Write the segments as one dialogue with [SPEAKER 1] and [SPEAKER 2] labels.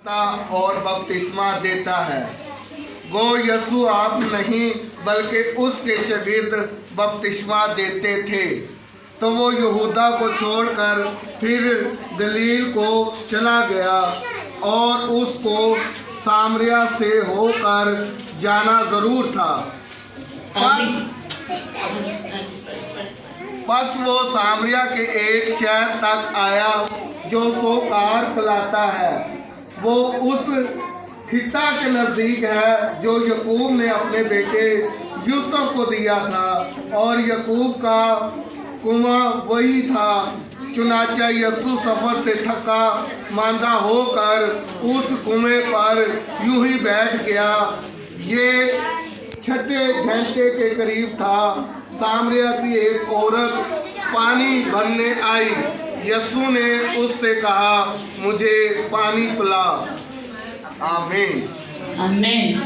[SPEAKER 1] اور بپتسمہ دیتا ہے۔ گو یسوع آپ نہیں بلکہ اس کے شاگرد بپتسمہ دیتے تھے، تو وہ یہودا کو چھوڑ کر پھر گلیل کو چلا گیا اور اس کو سامریا سے ہو کر جانا ضرور تھا۔ پس وہ سامریا کے ایک شہر تک آیا جو سوکار کہلاتا ہے، وہ اس خطہ کے نزدیک ہے جو یعقوب نے اپنے بیٹے یوسف کو دیا تھا، اور یعقوب کا کنواں وہی تھا۔ چنانچہ یسوع سفر سے تھکا ماندہ ہو کر اس کنویں پر یوں ہی بیٹھ گیا۔ یہ 6 گھنٹے کے قریب تھا۔ سامریا کی ایک عورت پانی بھرنے آئی۔ یسوع نے اس سے کہا، مجھے پانی پلا۔ آمین
[SPEAKER 2] آمین۔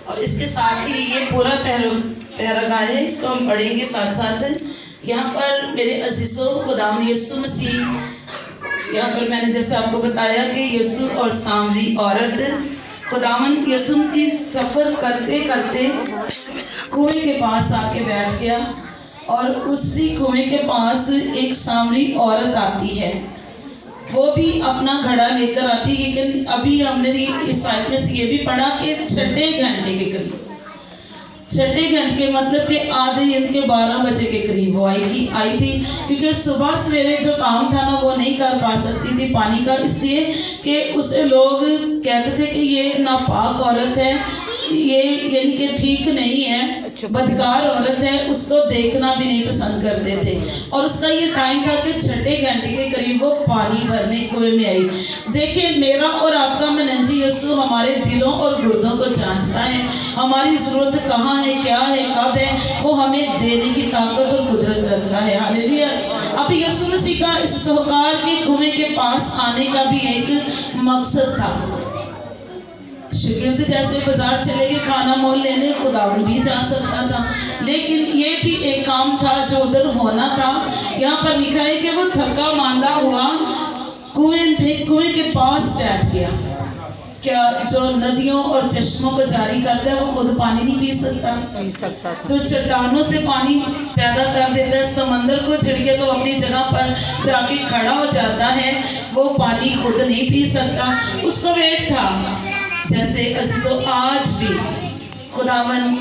[SPEAKER 2] اور اس کے ساتھ ہی یہ پورا پیراگراف ہے، اس کو ہم پڑھیں گے ساتھ ساتھ۔ یہاں پر میرے عزیزوں، خداوند یسوع مسیح، یہاں پر میں نے جیسے آپ کو بتایا کہ یسوع اور سامری عورت، خداوند یسوع مسیح سفر کرتے کرتے کنویں کے پاس آ کے بیٹھ گیا، اور اسی کنویں کے پاس ایک سامری عورت آتی ہے۔ وہ بھی اپنا گھڑا لے کر آتی ہے، لیکن ابھی ہم نے اس آیت میں سے یہ بھی پڑھا کہ 6 گھنٹے کے قریب، 6 گھنٹے مطلب کہ آدھے دن کے 12 بجے کے قریب وہ آئی تھی، کیونکہ صبح سویرے جو کام تھا نا وہ نہیں کر پا سکتی تھی پانی کا، اس لیے کہ اسے لوگ کہتے تھے کہ یہ ناپاک عورت ہے، یہ یعنی کہ ٹھیک نہیں ہے، بدکار عورت ہے، اس کو دیکھنا بھی نہیں پسند کرتے تھے۔ اور اس کا یہ ٹائم تھا کہ 6 گھنٹے کے قریب وہ پانی بھرنے کنویں میں آئی۔ دیکھیں، میرا اور آپ کا منجی یسوع ہمارے دلوں اور گردوں کو جانچتا ہے، ہماری ضرورت کہاں ہے، کیا ہے، کب ہے، وہ ہمیں دینے کی طاقت اور قدرت رکھتا ہے۔ ہاللیلویہ۔ اب یسوع مسیح کا اس سوکار کے کنویں کے پاس آنے کا بھی ایک مقصد تھا۔ شاگرد جیسے بازار چلے گئے کھانا مول لینے، خداوند بھی جا سکتا تھا، لیکن یہ بھی ایک کام تھا جو ادھر ہونا تھا۔ یہاں پر لکھا ہے کہ وہ تھکا ماندہ ہوا کنویں کے پاس بیٹھ گیا۔ کیا جو ندیوں اور چشموں کو جاری کرتا ہے وہ خود پانی نہیں پی سکتا؟ جو چٹانوں سے پانی پیدا کر دیتا ہے، سمندر کو چھڑکے تو اپنی جگہ پر جا کے کھڑا ہو جاتا ہے، وہ پانی خود نہیں پی سکتا، اس کو ویٹ تھا۔ جیسے عزیزو، آج بھی خداوند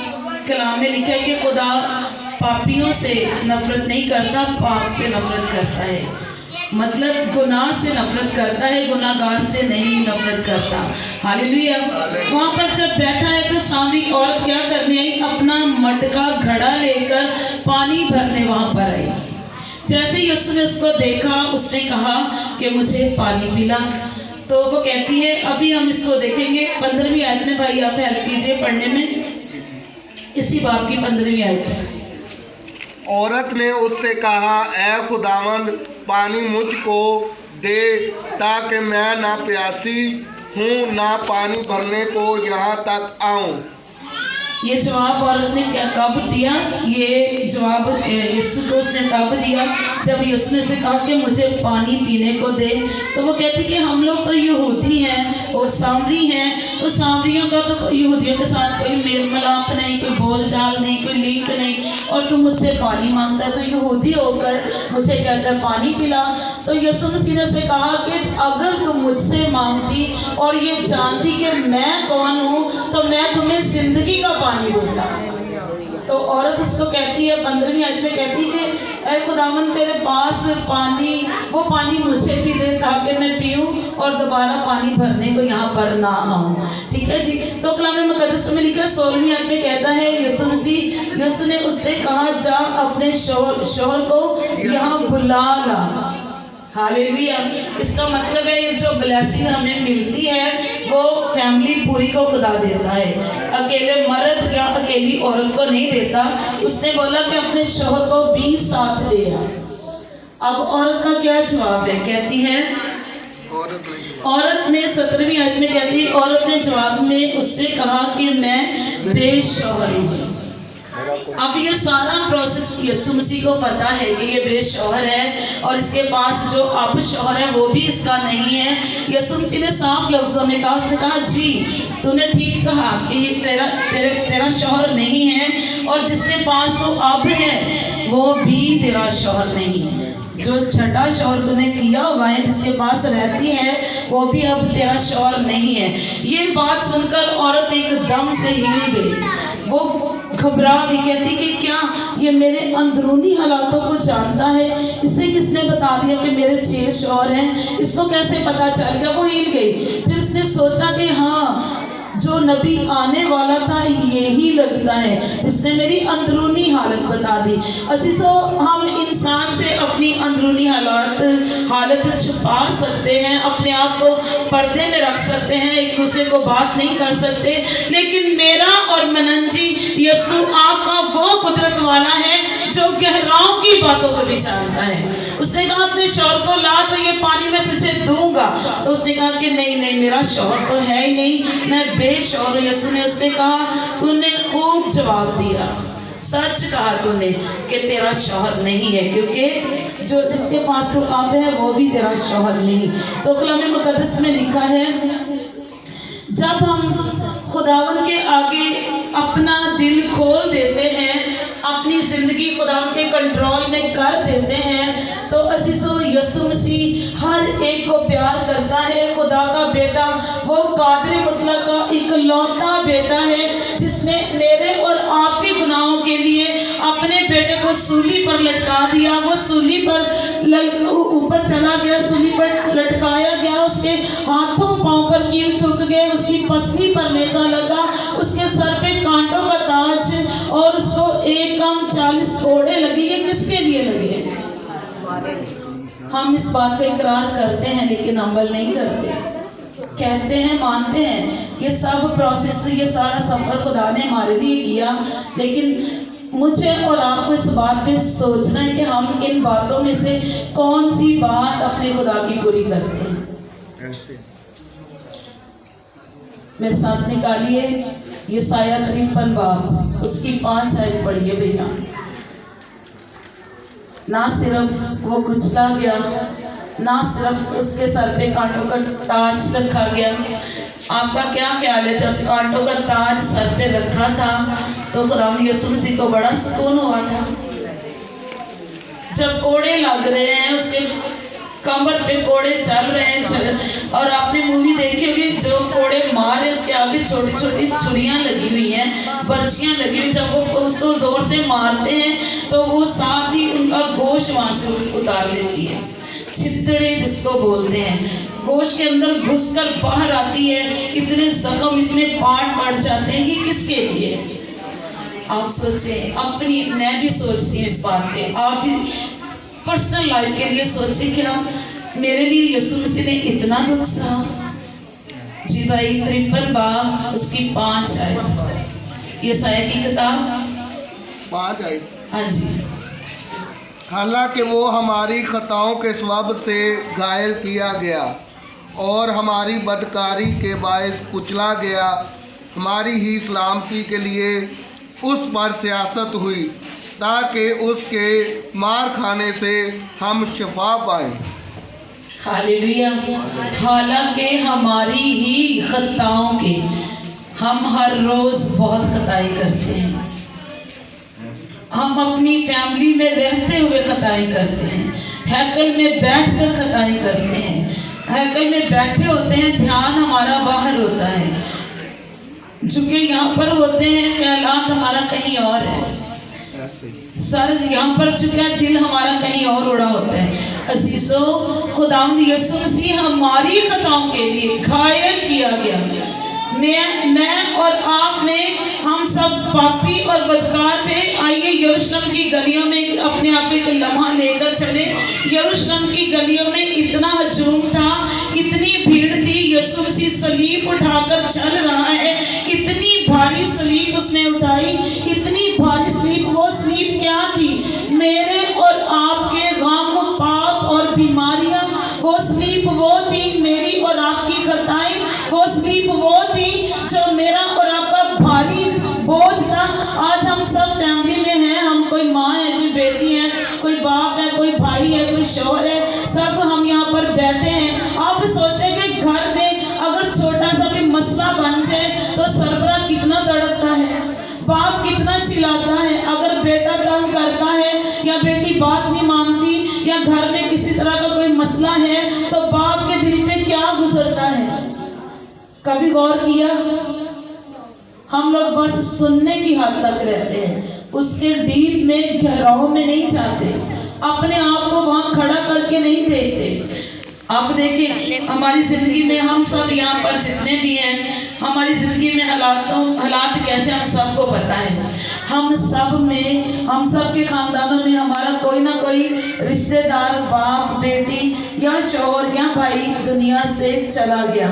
[SPEAKER 2] کلام میں لکھا ہے کہ خدا پاپیوں سے نفرت نہیں کرتا، پاپ سے نفرت کرتا ہے، مطلب گناہ سے نفرت کرتا ہے، گناہ گار سے نہیں نفرت کرتا۔ ہاللیلویہ۔ وہاں پر جب بیٹھا ہے تو سامری عورت کیا کرنے آئی؟ اپنا مٹکا گھڑا لے کر پانی بھرنے وہاں پر آئی۔ جیسے یسوع نے اس کو دیکھا، اس نے کہا کہ مجھے پانی پلا، تو وہ کہتی ہے، ابھی ہم اس کو دیکھیں گے 15ویں آیت میں۔ بھائی آپ ہیلپ کیجئے پڑھنے میں، اسی باب کی 15ویں آیت۔
[SPEAKER 1] عورت نے اس سے کہا، اے خداوند، پانی مجھ کو دے تاکہ میں نہ پیاسی ہوں نہ پانی بھرنے کو یہاں تک آؤں۔
[SPEAKER 2] یہ جواب عورت نے کب دیا؟ یہ جواب یسوع کو اس نے تب دیا جب یسوع نے سے کہا کہ مجھے پانی پینے کو دے، تو وہ کہتی کہ ہم لوگ تو یہودی ہیں اور سامری ہیں، تو سامریوں کا تو یہودیوں کے ساتھ کوئی میل ملاپ نہیں، کوئی بول چال نہیں، کوئی لنک نہیں، اور تو مجھ سے پانی مانگتا ہے، تو یہودی ہو کر مجھے کہتا ہے پانی پلا۔ تو یسوع مسیح نے سے کہا کہ اگر تم مجھ سے مانگتی اور یہ جانتی کہ میں کون ہوں تو میں تمہیں زندگی کا پانی دیتا۔ تو عورت اس کو کہتی ہے 15ویں آیت میں، کہتی کہ اے خداوند، تیرے پاس پانی، وہ پانی مجھے بھی دے تاکہ میں پیوں اور دوبارہ پانی بھرنے کو یہاں پر نہ آؤں۔ ٹھیک ہے جی۔ تو کلام مقدس میں لکھا 16ویں آیت میں کہتا ہے یسوع نے اس سے کہا، جا اپنے شوہر کو یہاں بلا لا۔ ہاللیلویہ۔ اس کا مطلب ہے جو بلیسنگ ہمیں ملتی ہے وہ فیملی پوری کو خدا دیتا ہے، اکیلے مرد یا اکیلی عورت کو نہیں دیتا۔ اس نے بولا کہ اپنے شوہر کو بھی ساتھ لے آ۔ اب عورت کا کیا جواب ہے؟ کہتی ہے، عورت نے 17ویں آیت میں کہتی ہے، عورت نے جواب میں اس سے کہا کہ میں بے شوہر ہوں۔ اب یہ سارا پروسیس یسوع مسیح کو پتا ہے کہ یہ بے شوہر ہے اور اس کے پاس جو اب شوہر ہے وہ بھی اس کا نہیں ہے. یسوع مسیح نے صاف لفظوں میں کہا, اس نے کہا جی تو نے ٹھیک کہا کہ یہ تیرا شوہر نہیں ہے, اور جس کے پاس تو اب ہے وہ بھی تیرا شوہر نہیں ہے. جو چھٹا شوہر تو نے کیا ہوا ہے, جس کے پاس رہتی ہے, وہ بھی اب تیرا شوہر نہیں ہے. یہ بات سن کر عورت ایک دم سے ہل گئی. وہ گھبرا گئی, کہتی کہ کیا یہ میرے اندرونی حالاتوں کو جانتا ہے؟ اسے کس نے بتا دیا کہ میرے 6 شوہر ہیں؟ اس کو کیسے پتا چل گیا؟ وہ ہل گئی. پھر اس نے سوچا کہ ہاں, جو نبی آنے والا تھا یہی لگتا ہے جس نے میری اندرونی حالت بتا دی. عزیزو, ہم انسان سے اپنی اندرونی حالت چھپا سکتے ہیں, اپنے آپ کو پردے میں رکھ سکتے ہیں, ایک دوسرے کو بات نہیں کر سکتے, لیکن میرا اور مننجی یسوع آپ کا وہ قدرت والا ہے جو گہراؤں کی باتوں کو بھی جانتا ہے. اس نے کہا اپنے شوہر کو لا تو یہ پانی میں تجھے دوں گا. تو اس نے کہا کہ نہیں, میرا شوہر تو ہے ہی نہیں, میں بے شوہر ہوں. یسوع نے اس سے کہا تو نے خوب جواب دیا, سچ کہا تو نے کہ تیرا شوہر نہیں ہے, کیونکہ جو جس کے پاس تو اب ہے وہ بھی تیرا شوہر نہیں. تو کلام مقدس میں لکھا ہے, جب ہم خداوند کے آگے اپنا دل کھول دیتے ہیں, اپنی زندگی خداوند کے کنٹرول میں کر دیتے ہیں, تو عزیزو یسوع مسیح ہر ایک کو پیار کرتا ہے. خدا کا بیٹا وہ قادر مطلق کا اکلوتا بیٹا ہے جس نے میرے اور آپ کے گناہوں کے لیے اپنے بیٹے کو سولی پر لٹکا دیا. وہ سولی پر اوپر چلا گیا, سولی پر لٹکایا گیا, اس کے ہاتھوں پاؤں پر کیل ٹھک گئے, اس کی پسلی پر نیزہ لگا, اس کے سر پہ کانٹوں کا تاج, اور اس کو 40 کوڑے لگے. یہ کس کے لیے لگے؟ ہم اس بات کا اقرار کرتے ہیں لیکن عمل نہیں کرتے. کہتے ہیں, مانتے ہیں, یہ سب پروسیس, یہ سارا سفر خدا نے ہمارے لیے کیا, لیکن مجھے اور آپ کو اس بات پہ سوچنا ہے کہ ہم ان باتوں میں سے کون سی بات اپنے خدا کی پوری کرتے ہیں. میرے ساتھ نکالیے یسایہ 53 باب, اس کی 5 آیت پڑھیے بھیا. نہ صرف وہ کچلا گیا, نہ صرف اس کے سر پہ کانٹوں کا تاج رکھا گیا. آپ کا کیا خیال ہے, جب کانٹوں کا تاج سر پہ رکھا تھا تو خداوند یسوع مسیح کو بڑا سکون ہوا تھا. جب کوڑے لگ رہے ہیں, اس کے کمر پہ کوڑے چل رہے ہیں, اور آپ نے مووی دیکھی ہوگی, جو کوڑے مار رہے اس کے آگے چھوٹی چھوٹی چھریاں لگی ہوئی ہیں, برچیاں لگی ہوئی. جب وہ اس کو زور سے مارتے ہیں تو وہ ساتھ ہی ان کا گوشت وہاں سے اتار لیتی ہے. چھتڑے جس کو بولتے ہیں, گوشت کے اندر گھس کر باہر آتی ہے. اتنے زخم, اتنے پاٹ پڑ جاتے ہیں. یہ کس کے لیے؟ آپ سوچیں, اپنی, میں بھی سوچتی ہوں اس بات پہ, آپ بھی پرسنل لائف کے لیے سوچیں, کیا میرے لیے یسوع مسیح نے اتنا دکھ سہا؟ جی بھائی, 53 باب اس کی 5 آیت, یسایہ کی کتاب
[SPEAKER 1] 5 آیت.
[SPEAKER 2] ہاں جی.
[SPEAKER 1] حالانکہ وہ ہماری خطاؤں کے سبب سے گھائل کیا گیا اور ہماری بدکاری کے باعث کچلا گیا, ہماری ہی سلامتی کے لیے اس پر سیاست ہوئی تاکہ اس کے مار کھانے سے ہم شفا پائیں.
[SPEAKER 2] ہاللیلویہ. حالانکہ ہماری ہی خطاؤں کے, ہم ہر روز بہت خطائی کرتے ہیں. ہم اپنی فیملی میں رہتے ہوئے خطائی کرتے ہیں, ہیکل میں بیٹھ کر خطائی کرتے ہیں. ہیکل میں بیٹھے ہوتے ہیں, دھیان ہمارا باہر ہوتا ہے, جھکے یہاں پر ہوتے ہیں, خیالات ہمارا کہیں اور ہے, سر یہاں پر جھکا, دل ہمارا کہیں اور اڑا ہوتا ہے. عزیزو, خداوند یسوع مسیح ہماری خطاؤں کے لیے گھائل کیا گیا. میں اور آپ نے, ہم سب پاپی اور بدکار تھے. آئیے یروشلم کی گلیوں میں اپنے آپ ایک لمحہ لے کر چلے. یروشلم کی گلیوں میں اتنا ہجوم تھا, اتنی بھیڑ تھی. یسوع مسیح صلیب اٹھا کر چل رہا ہے, اتنی بھاری صلیب اس نے اٹھائی, اتنی بھاری صلیب. وہ صلیب کیا تھی؟ میرے اور آپ کے غم, پاپ اور بیماریاں. وہ صلیب وہ تھی میری اور آپ کی خطائیں. وہ صلیب وہ تھی جو میرا اور آپ کا بھاری بوجھ تھا. آج ہم سب فیملی میں مسئلہ ہے تو باپ کے دل میں کیا گزرتا ہے؟ کبھی غور کیا؟ ہم لوگ بس سننے کی حد تک رہتے ہیں، اس کے ڈیپ میں گہراؤں میں نہیں جاتے، اپنے آپ کو وہاں کھڑا کر کے نہیں دیکھتے۔ آپ دیکھیں ہماری زندگی میں ہم سب یہاں پر جتنے بھی ہیں، ہماری زندگی میں حالات کیسے ہم سب کو پتہ ہے۔ ہم سب کے خاندانوں میں ہمارا کوئی نہ کوئی رشتہ دار، باپ، بیٹی یا شوہر یا بھائی دنیا سے چلا گیا۔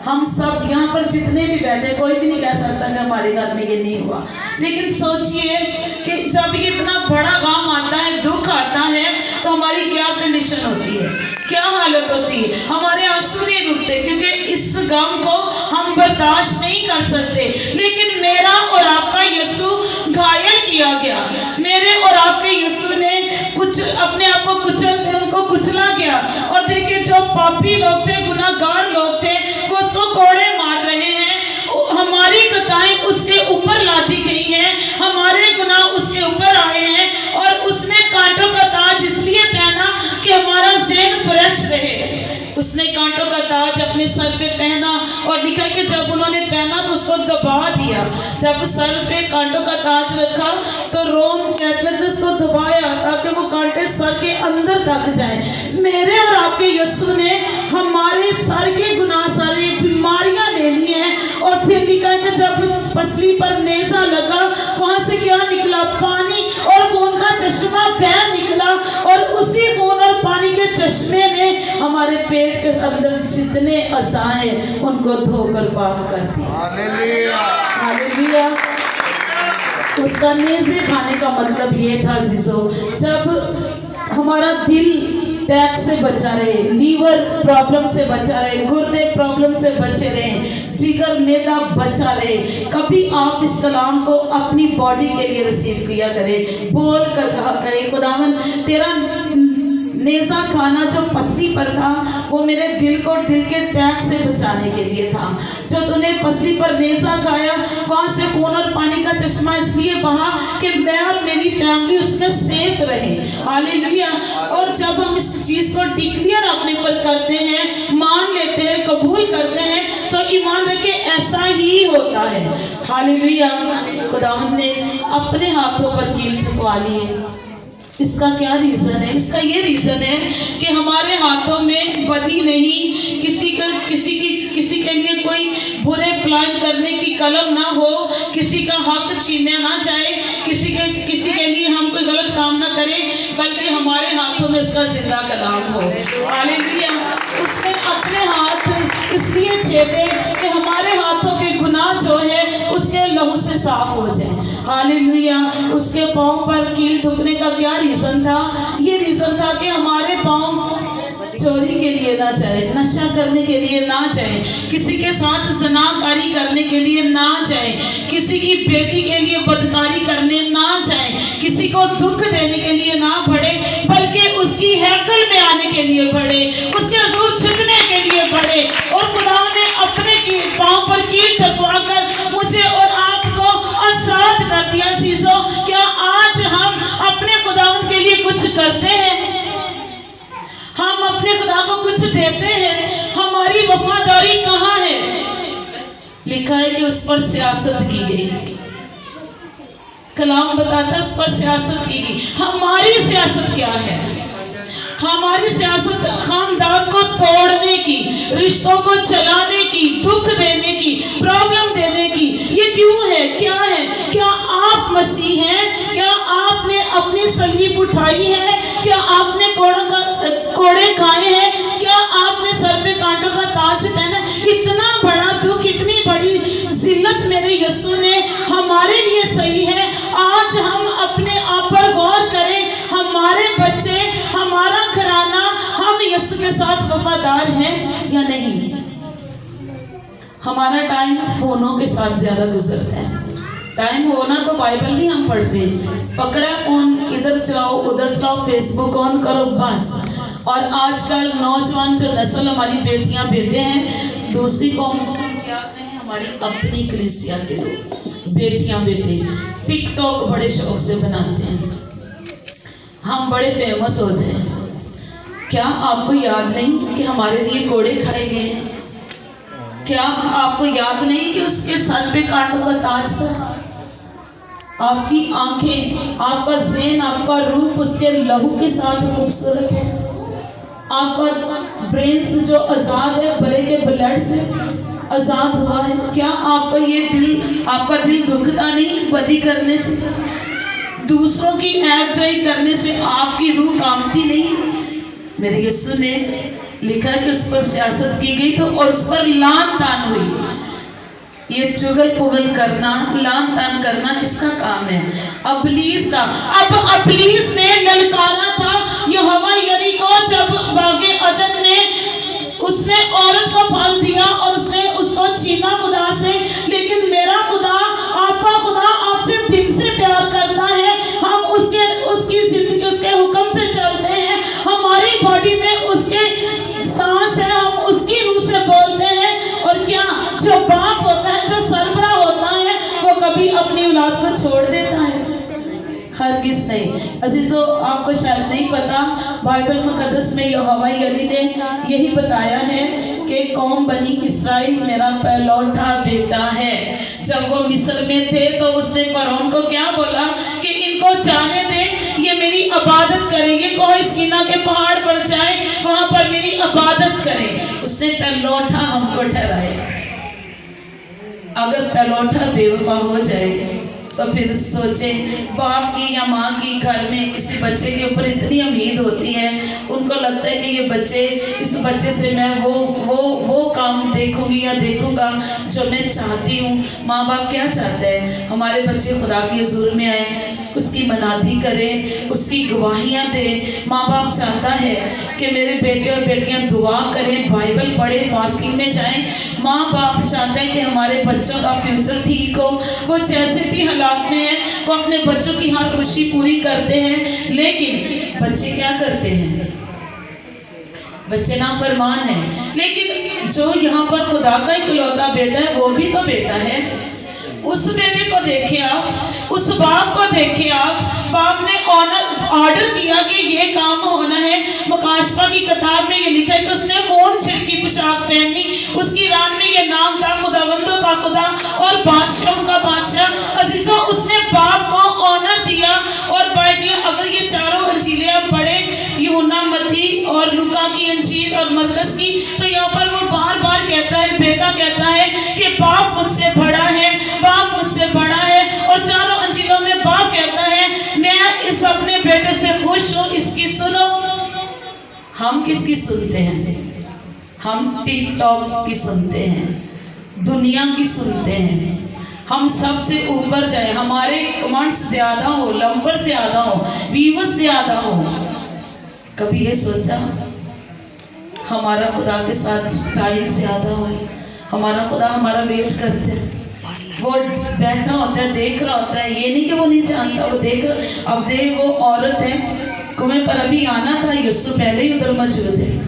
[SPEAKER 2] ہم سب یہاں پر جتنے بھی بیٹھے، کوئی بھی نہیں کہہ سکتا کہ ہمارے گھر میں یہ نہیں ہوا۔ لیکن سوچئے کہ جب یہ اتنا بڑا غم آتا ہے، دکھ آتا ہے، تو ہماری کیا کنڈیشن ہوتی ہے، کیا حالت ہوتی ہے؟ ہمارے آنسو نہیں رکتے، کیونکہ اس غم کو ہم برداشت نہیں کر سکتے۔ لیکن میرا اور آپ کا یسوع گھائل کیا گیا، میرے اور آپ کے یسوع نے اپنے آپ کو ان کو کچلا گیا۔ اور دیکھیں جو پاپی لوگ تھے، گناہ گار لوگ تھے، وہ اس کو کوڑے مار رہے ہیں، ہماری خطائیں اس کے اوپر لادی گئی ہیں، ہمارے گناہ اس کے اوپر آئے ہیں، اور اس نے کانٹوں کا تاج اس لیے پہنا کہ ہمارا ذہن فریش رہے۔ اس نے کانٹوں کا تاج اپنے سر پہ پہنا، اور لکھا کہ جب انہوں نے پہنا تو اس کو دبا دیا۔ جب سر پہ کانٹوں کا تاج رکھا تو روم کیتھولک نے اس کو دبایا تاکہ وہ کانٹے سر کے اندر تک جائیں۔ میرے اور آپ کے یسوع نے ہمارے سر کے گناہ، سارے بیماریاں لے لی ہیں، اور پھر لکھا ہے کہ جب پسلی پر نیزہ لگا، وہاں سے کیا نکلا؟ پانی اور خون کا چشمہ بہہ نکلا، اور اسی خون اور پانی کے چشمے نے ہمارے پیٹ کے اندر جتنے اعضاء ہیں ان کو دھو کر پاک کر دیا۔ ہاللیلویا۔ اس کا نیزے کھانے کا مطلب یہ تھا عزیزو، جب ہمارا دل ٹیک سے بچا رہے، لیور پرابلم سے بچا رہے، گردے پرابلم سے بچے رہے، جگر میدا بچا رہے، کبھی آپ اس کلام کو اپنی باڈی کے لیے رسیو کیا کریں، بول کر کہا کریں خداوند تیرا نیزہ کھانا جو پسلی پر تھا وہ میرے دل کو دل کے ٹیک سے بچانے کے لیے تھا۔ جو تو نے پسلی پر نیزہ کھایا، وہاں سے خون اور پانی کا چشمہ اس لیے بہا کہ میں اور میری فیملی اس میں سیف رہے۔ ہاللیلویا۔ اور جب ہم اس چیز کو ڈکلیئر اپنے پر کرتے ہیں، مان لیتے ہیں، قبول کرتے ہیں، تو ایمان رکھے ایسا ہی ہوتا ہے۔ ہاللیلویا۔ خداوند نے اپنے ہاتھوں پر کیل چکوا لیے۔ اس کا کیا ریزن ہے؟ اس کا یہ ریزن ہے کہ ہمارے ہاتھوں میں بدی نہیں، کسی کے لیے کوئی برے پلان کرنے کی قلم نہ ہو، کسی کا حق چھیننا نہ چاہے، کسی کے لیے ہم کوئی غلط کام نہ کریں، بلکہ ہمارے ہاتھوں میں اس کا زندہ کلام ہو۔ ہاللیلویا۔ اس نے اپنے ہاتھ اس لیے چھیدے کہ ہمارے ہاتھوں کے گناہ جو ہے اس کے لہو سے صاف ہو جائیں۔ ہاللیلویا۔ اس کے پاؤں پر کیل ٹھکنے کا کیا ریزن تھا؟ یہ ریزن تھا کہ ہمارے پاؤں چوری کے لیے نہ جائے، نشہ کرنے کے لیے نہ جائے، کسی کے ساتھ زناکاری کرنے کے لیے نہ جائے، کسی کی بیٹی کے لیے بدکاری کرنے نہ جائے، کسی کو دکھ دینے کے لیے نہ بڑھے، بلکہ اس کی ہیکل میں آنے کے لیے بڑھے، اس کے حضور جھکنے کے لیے بڑھے۔ اور خدا نے اپنے پاؤں پر کیل ٹھکوا کر مجھے اور آپ کو آزاد کر دیا۔ عزیزو، کیا آج ہم اپنے خداوند کے لیے کچھ کرتے ہیں؟ ہم اپنے خدا کو کچھ دیتے ہیں؟ ہماری وفاداری کہاں ہے؟ لکھا ہے کہ اس پر سیاست کی گئی، کلام بتاتا ہے اس پر سیاست کی گئی۔ ہماری سیاست کیا ہے؟ ہماری سیاست خاندان کو توڑنے کی، رشتوں کو چلانے کی، دکھ دینے کی، پرابلم دینے کی۔ یہ کیوں ہے؟ کیا ہے؟ کیا آپ مسیح ہیں؟ کیا آپ نے اپنی صلیب اٹھائی ہے؟ کیا آپ نے کوڑے کھائے ہیں؟ کیا آپ نے سر پہ کانٹوں کا تاج پہنا؟ اتنا بڑا دکھ، اتنی بڑی ذلت میرے یسوع نے ہمارے لیے صحیح ہے۔ آج ہم اپنے آپ پر غور کریں، ہمارے بچے، ہمارا گھرانہ، ہم یسوع کے ساتھ وفادار ہیں یا نہیں؟ ہمارا ٹائم فونوں کے ساتھ زیادہ گزرتا ہے۔ ٹائم ہونا تو بائبل نہیں ہم پڑھتے، پکڑا فون، ادھر چلاؤ ادھر چلاؤ، فیس بک آن کرو بس۔ اور آج کل نوجوان جو نسل ہماری بیٹیاں بیٹے ہیں، دوسری قوم کو کیا کہیں، ہماری اپنی کلیسیا کے لوگ بیٹیاں بیٹے ٹک ٹاک بڑے شوق سے بناتے ہیں، ہم بڑے فیمس ہو جائیں۔ کیا آپ کو یاد نہیں کہ ہمارے لیے کوڑے کھائے گئے ہیں؟ کیا آپ کو یاد نہیں کہ اس کے سر پہ کانٹوں کا تاج تھا؟ آپ کی آنکھیں، آپ کا ذہن، آپ کا روح اس کے لہو کے ساتھ خوبصورت ہے. آپ کا برینز جو آزاد ہے، برے کے بلڈ سے آزاد ہوا ہے. کیا آپ کا یہ دل، آپ کا دل دکھتا نہیں بدی کرنے سے، دوسروں کی عیب جائی کرنے سے آپ کی روح کامتی نہیں؟ میرے یسوع نے لکھا کہ اس پر سیاست کی گئی تو اور اس پر لان تان ہوئی. یہ چگل پگل کرنا، لان تان کرنا کس کا کام ہے؟ ابلیس کا. اب ابلیس نے للکارا تھا یہوہ یری کو جب باغ عدن میں اس نے عورت کو پھل دیا اور اس نے اس کو چھینا خدا سے. لیکن میرا خدا، آپ کا خدا آپ سے دل سے پیار کرتا ہے. ہم اس کی زندگی، اس کے حکم سے چلتے ہیں. ہماری باڈی میں اس کے سانس ہے، ہم اس کی روح سے بولتے ہیں. اور کیا جو باپ ہوتا ہے، جو سربراہ ہوتا ہے، وہ کبھی اپنی اولاد کو چھوڑ دیتا ہے؟ ہرگز نہیں. عزیزو، آپ کو شاید نہیں پتا، بائبل مقدس میں یہوہ یری نے یہی بتایا ہے کہ قوم بنی اسرائیل میرا پہلوٹا بیٹا ہے. جب وہ مصر میں تھے تو اس نے فرعون کو کیا بولا کہ ان کو جانے دیں، یہ میری عبادت کریں گے. کوہ سینا کے پہاڑ پر جائیں، وہاں پر میری عبادت کریں. اس نے پہلوٹا ہم کو ٹھہرایا. اگر پہلوٹا بے وفا ہو جائے تو پھر سوچیں، باپ کی یا ماں کی گھر میں کسی بچے کے اوپر اتنی امید ہوتی ہے، ان کو لگتا ہے کہ یہ اس بچے سے میں وہ کام دیکھوں گی یا دیکھوں گا جو میں چاہتی ہوں. ماں باپ کیا چاہتے ہیں؟ ہمارے بچے خدا کے حضور میں آئیں، اس کی منادی کریں، اس کی گواہیاں دیں. ماں باپ چاہتا ہے کہ میرے بیٹے اور بیٹیاں دعا کریں، بائبل پڑھیں، فاسٹنگ میں جائیں. ماں باپ چاہتے ہیں کہ ہمارے بچوں کا فیوچر ٹھیک ہو. وہ جیسے بھی حالات میں ہیں، وہ اپنے بچوں کی ہر خوشی پوری کرتے ہیں. لیکن بچے کیا کرتے ہیں؟ بچے نافرمان ہیں. لیکن جو یہاں پر خدا کا اکلوتا بیٹا ہے، وہ بھی تو بیٹا ہے. اس بیٹے کو دیکھیں آپ، اس باپ کو دیکھیں آپ. باپ نے آرڈر کیا کہ یہ کام ہونا ہے. مکاشفہ کی کتاب میں یہ لکھا ہے کہ اس نے خون چھڑکی پوشاک پہنی. اس کی ران میں یہ نام تھا، خداوندوں کا خدا اور بادشاہوں کا بادشاہ. عزیزوں، اس نے باپ کو آنر دیا. اور بائبل اگر یہ چاروں انجیلیں آپ پڑھیں، یوحنا، متی اور لوکا کی انجیل اور مرکز کی، تو یہاں پر وہ بار بار کہتا ہے، بیٹا کہتا ہے کہ باپ مجھ سے بڑا ہے، باپ مجھ سے بڑا ہے. اور چاروں انجیلوں میں باپ کہتا ہے میں اس اپنے بیٹے سے خوش ہوں، اس کی سنو. ہم کس کی سنتے ہیں؟ ہم ٹک ٹاکس کی سنتے ہیں، دنیا کی سنتے ہیں. ہم سب سے اوپر جائیں، ہمارے کمنٹس زیادہ ہو، نمبر زیادہ ہو، ویوز زیادہ ہو. کبھی یہ سوچا ہمارا خدا کے ساتھ ٹائم زیادہ ہو؟ ہمارا خدا ہمارا ویٹ کرتے ہیں. وہ بیٹھا ہوتا ہے، دیکھ رہا ہوتا ہے. یہ نہیں کہ وہ نہیں جانتا، وہ دیکھ رہا. اب دیکھ، وہ عورت ہے، کنویں پر ابھی آنا تھا، یسوع پہلے ہی ادھر موجود ہے.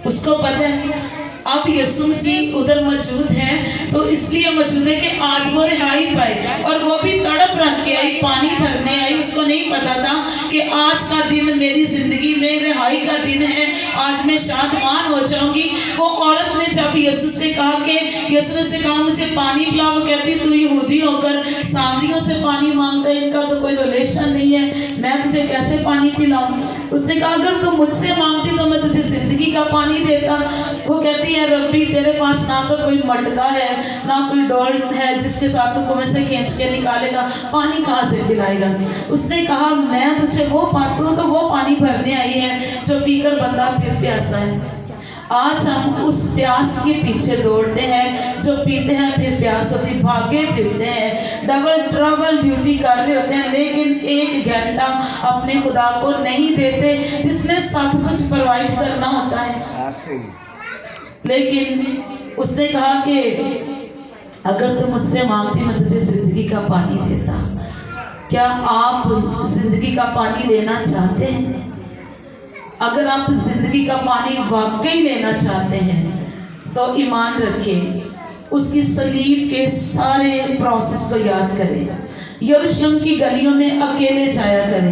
[SPEAKER 2] اس کو پتہ ہے اب یسوع مسیح ادھر موجود ہے، تو اس لیے موجود ہے کہ آج وہ رہائی پائے. اور وہ بھی تڑپ رکھ کے آئی، پانی بھرنے آئی. اس کو نہیں پتا تھا کہ آج کا دن میری زندگی میں رہائی کا دن ہے، آج میں شادمان ہو جاؤں گی. وہ عورت نے جب یسوع سے کہا کہ یسوع سے کہا مجھے پانی پلا، وہ کہتی تو یہودی ہو کر سامریوں سے پانی مانگتا ہے، ان کا تو کوئی ریلیشن نہیں ہے، میں تجھے کیسے پانی پلاؤں؟ اس نے کہا اگر تو مجھ سے مانگتی تو میں تجھے زندگی کا پانی دیتا. وہ کہتی ہے ربی، تیرے پاس نہ تو کوئی مٹکا ہے، نہ کوئی ڈول ہے جس کے ساتھ تو کنویں سے کھینچ کے نکالے گا، پانی کہاں سے پلائے گا؟ اس نے کہا میں تجھے وہ پانی بھرنے آئی ہے جو پی کر بندہ پھر پیاسا ہے. آج ہم اس پیاس کے پیچھے دوڑتے ہیں، جو پیتے ہیں پھر پیاس ہوتی، بھاگے پھرتے ہیں، ڈبل ٹربل ڈیوٹی کر رہے ہوتے ہیں، لیکن ایک گھنٹہ اپنے خدا کو نہیں دیتے جس نے سب کچھ پرووائڈ کرنا ہوتا ہے. لیکن اس نے کہا کہ اگر تم مجھ سے مانگتی میں تجھے زندگی کا پانی دیتا. کیا آپ زندگی کا پانی لینا چاہتے ہیں؟ اگر آپ زندگی کا پانی واقعی لینا چاہتے ہیں تو ایمان رکھیں، اس کی صلیب کے سارے پروسیس کو یاد کریں. یروشلم کی گلیوں میں اکیلے جایا کریں،